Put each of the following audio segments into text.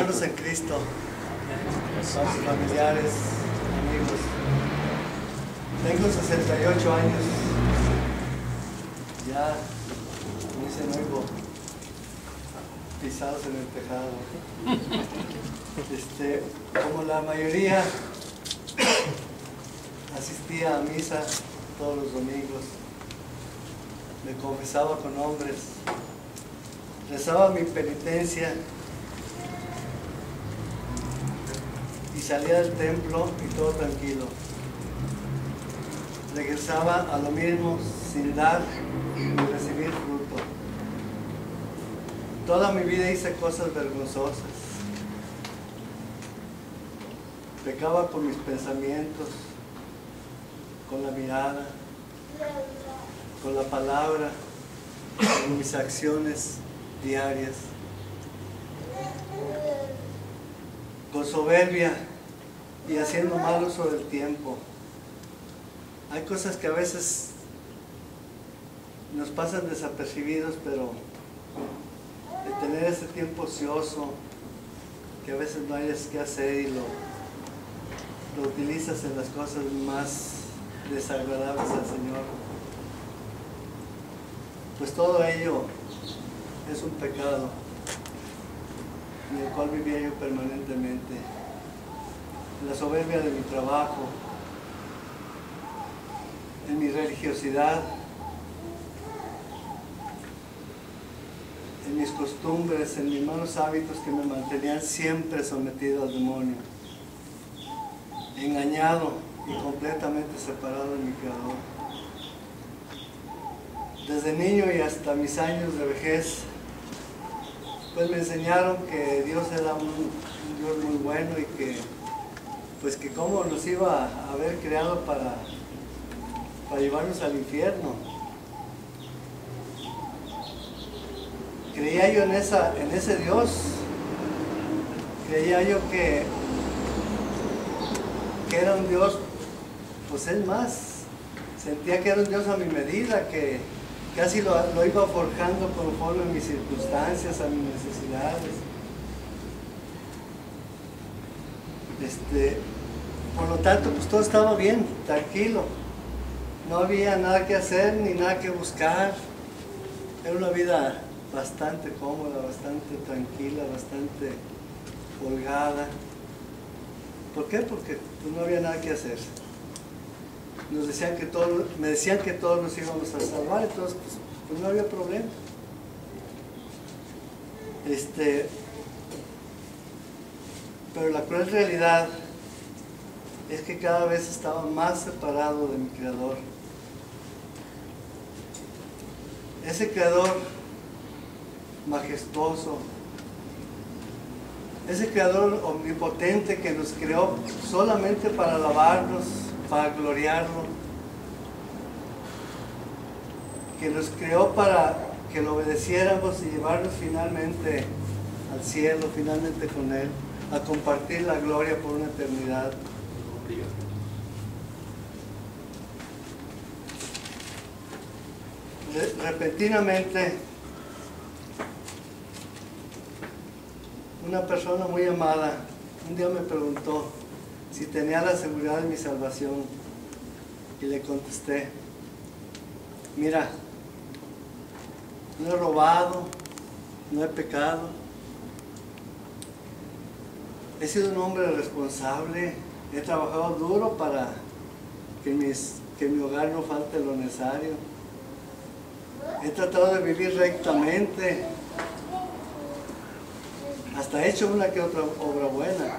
Hermanos en Cristo, familiares, amigos, tengo 68 años, ya me dicen oigo pisados en el tejado. Como la mayoría, asistía a misa todos los domingos, me confesaba con hombres, rezaba mi penitencia y salía del templo y todo tranquilo. Regresaba a lo mismo sin dar ni recibir fruto. Toda mi vida hice cosas vergonzosas. Pecaba con mis pensamientos, con la mirada, con la palabra, con mis acciones diarias, con soberbia y haciendo mal uso del tiempo. Hay cosas que a veces nos pasan desapercibidos, pero de tener ese tiempo ocioso que a veces no hayas que hacer y lo utilizas en las cosas más desagradables al Señor, pues todo ello es un pecado en el cual vivía yo permanentemente. En la soberbia de mi trabajo, en mi religiosidad, en mis costumbres, en mis malos hábitos que me mantenían siempre sometido al demonio, engañado y completamente separado de mi Creador. Desde niño y hasta mis años de vejez, pues me enseñaron que Dios era un Dios muy bueno y que cómo nos iba a haber creado para llevarnos al infierno. Creía yo en ese Dios, creía yo que era un Dios, pues es más, sentía que era un Dios a mi medida, que casi lo iba forjando conforme a mis circunstancias, a mis necesidades. Por lo tanto, pues todo estaba bien, tranquilo. No había nada que hacer ni nada que buscar. Era una vida bastante cómoda, bastante tranquila, bastante holgada. ¿Por qué? Porque pues, no había nada que hacer. Me decían que todos nos íbamos a salvar, entonces pues no había problema. Pero la cruel realidad es que cada vez estaba más separado de mi Creador. Ese Creador majestuoso, ese Creador omnipotente que nos creó solamente para alabarnos, para gloriarlo, que nos creó para que lo obedeciéramos y llevarnos finalmente al cielo, finalmente con Él, a compartir la gloria por una eternidad. Repentinamente, una persona muy amada un día me preguntó si tenía la seguridad de mi salvación y le contesté: mira, no he robado, no he pecado, he sido un hombre responsable, he trabajado duro para que en mi hogar no falte lo necesario, he tratado de vivir rectamente, hasta he hecho una que otra obra buena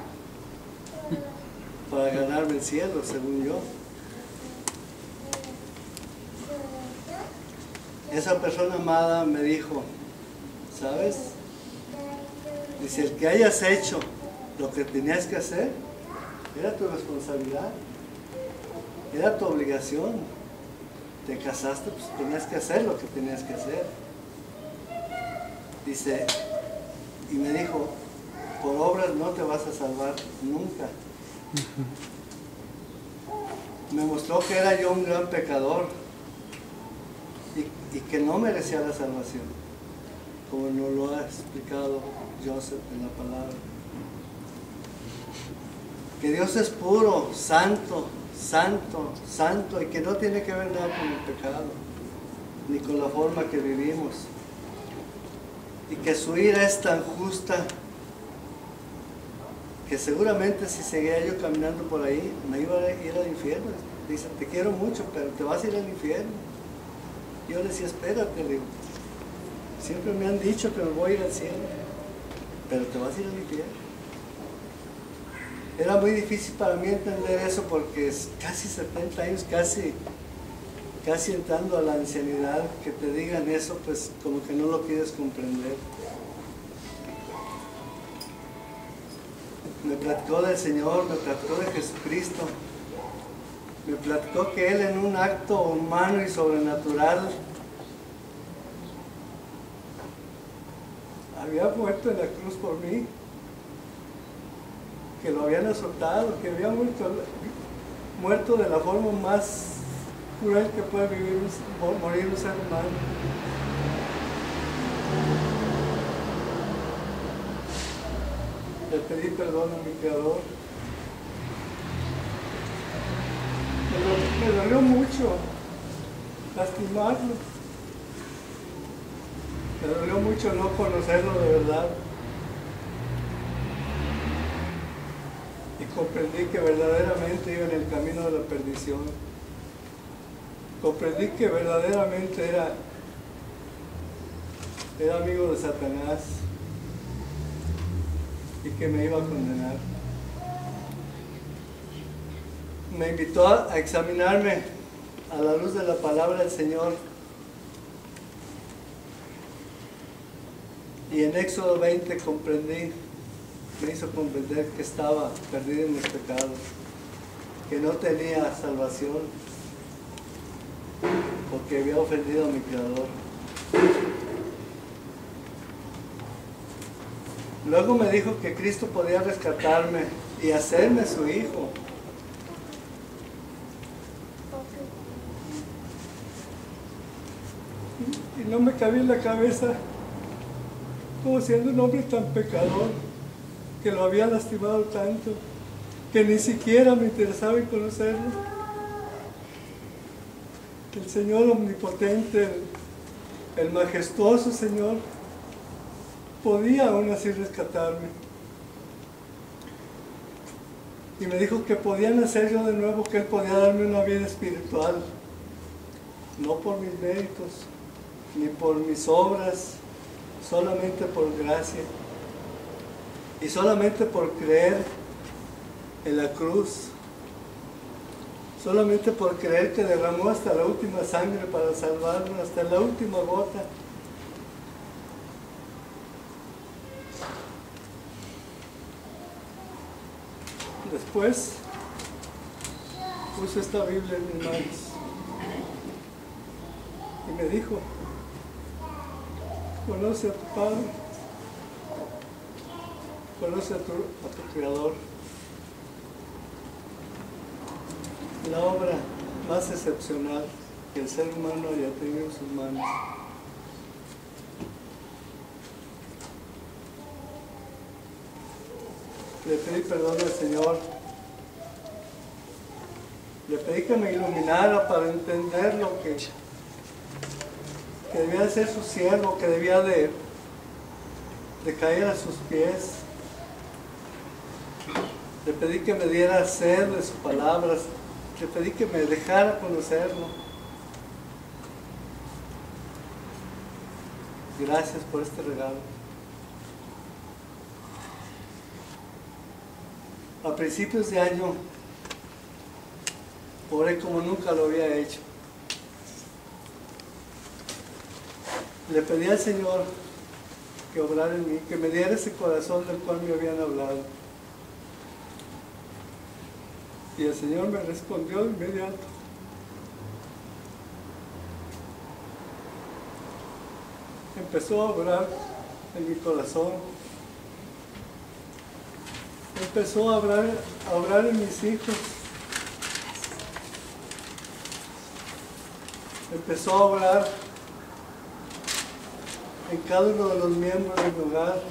para ganarme el cielo, según yo. Esa persona amada me dijo: ¿sabes? Dice, el que hayas hecho lo que tenías que hacer era tu responsabilidad, era tu obligación. Te casaste, pues tenías que hacer lo que tenías que hacer. Dice, y me dijo, por obras no te vas a salvar nunca. Me mostró que era yo un gran pecador y que no merecía la salvación, como nos lo ha explicado Joseph en la palabra. que Dios es puro, santo, santo, santo, y que no tiene que ver nada con el pecado, ni con la forma que vivimos, y que su ira es tan justa que seguramente si seguía yo caminando por ahí me iba a ir al infierno. Dice, te quiero mucho, pero te vas a ir al infierno. Yo le decía, espérate, le digo, siempre me han dicho que me voy a ir al cielo, pero te vas a ir al infierno. Era muy difícil para mí entender eso porque es casi 70 años, casi entrando a la ancianidad, que te digan eso, pues como que no lo quieres comprender. Me platicó del Señor, me platicó de Jesucristo, me platicó que Él en un acto humano y sobrenatural había muerto en la cruz por mí, que lo habían azotado, que había muerto de la forma más cruel que puede morir un ser humano. Le pedí perdón a mi Creador. Me dolió mucho lastimarlo. Me dolió mucho no conocerlo de verdad. Y comprendí que verdaderamente iba en el camino de la perdición. Comprendí que verdaderamente era amigo de Satanás y que me iba a condenar. Me invitó a examinarme a la luz de la palabra del Señor. Y en Éxodo 20 me hizo comprender que estaba perdido en mis pecados, que no tenía salvación, porque había ofendido a mi Creador. Luego me dijo que Cristo podía rescatarme y hacerme su hijo. Y no me cabía en la cabeza, como siendo un hombre tan pecador, que lo había lastimado tanto, que ni siquiera me interesaba en conocerlo. El Señor omnipotente, el majestuoso Señor, podía aún así rescatarme. Y me dijo que podía nacer yo de nuevo, que Él podía darme una vida espiritual, no por mis méritos, ni por mis obras, solamente por gracia. Y solamente por creer en la cruz, solamente por creer que derramó hasta la última sangre para salvarme, hasta la última gota. Después puse esta Biblia en mis manos y me dijo, conoce a tu Padre, conoce a tu Creador. La obra más excepcional que el ser humano haya tenido en sus manos. Le pedí perdón al Señor. Le pedí que me iluminara para entender lo que debía de ser su siervo, que debía de caer a sus pies. Le pedí que me diera sed de sus palabras. Le pedí que me dejara conocerlo. Gracias por este regalo. A principios de año oré como nunca lo había hecho. Le pedí al Señor que obrara en mí, que me diera ese corazón del cual me habían hablado. Y el Señor me respondió de inmediato. Empezó a obrar en mi corazón. Empezó a obrar en mis hijos. Empezó a obrar en cada uno de los miembros de mi hogar.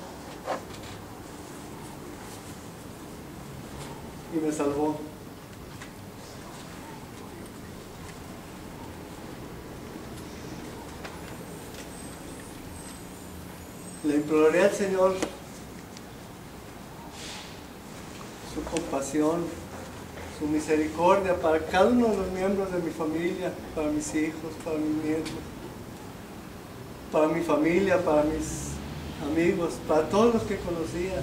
y me salvó. Le imploré al Señor su compasión, su misericordia para cada uno de los miembros de mi familia, para mis hijos, para mis nietos, para mi familia, para mis amigos, para todos los que conocía,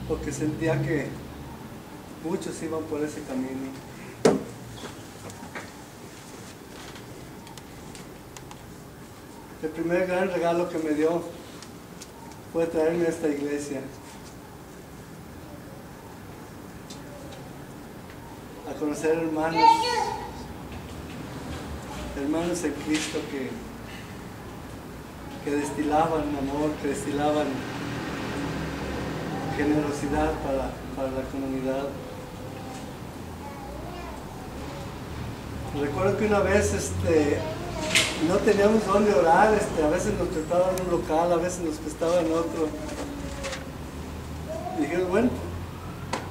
porque sentía que muchos iban por ese camino. El primer gran regalo que me dio fue traerme a esta iglesia, a conocer hermanos en Cristo que destilaban amor, que destilaban generosidad para la comunidad. Recuerdo que una vez no teníamos dónde orar, a veces nos prestaban en un local, a veces nos prestaban en otro. Y dijimos, bueno,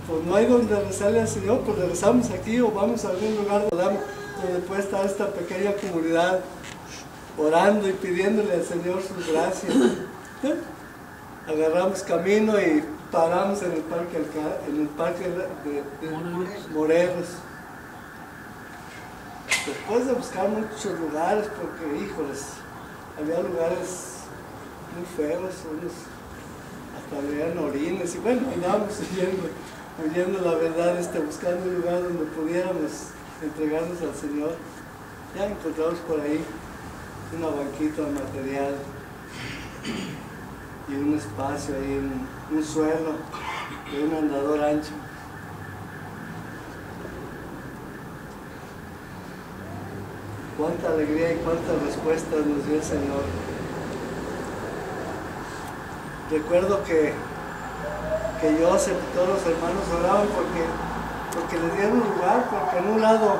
pues no hay donde rezarle al Señor, pues le rezamos aquí o vamos a algún lugar donde puede estar esta pequeña comunidad orando y pidiéndole al Señor sus gracias. Agarramos camino y paramos en el parque de Morelos. Después de buscar muchos lugares, porque híjoles, había lugares muy feos, unos hasta veían orines, y bueno, andábamos huyendo la verdad, buscando un lugar donde pudiéramos entregarnos al Señor. Ya encontramos por ahí una banquita de material y un espacio ahí, un suelo de un andador ancho. Cuánta alegría y cuántas respuestas nos dio el Señor. Recuerdo que Joseph y todos los hermanos oraban porque les dieron un lugar, porque en un lado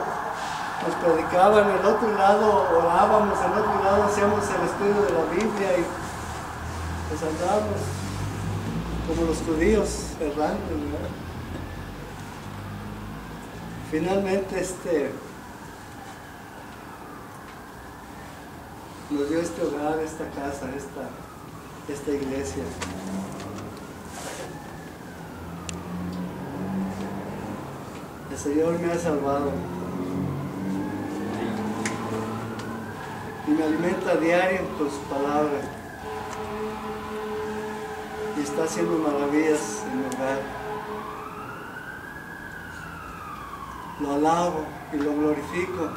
nos predicaban, en el otro lado orábamos, en el otro lado hacíamos el estudio de la Biblia y pues andábamos como los judíos errando, ¿verdad? Finalmente nos dio este hogar, esta casa, esta iglesia. El Señor me ha salvado y me alimenta a diario con su palabra y está haciendo maravillas en mi hogar. Lo alabo y lo glorifico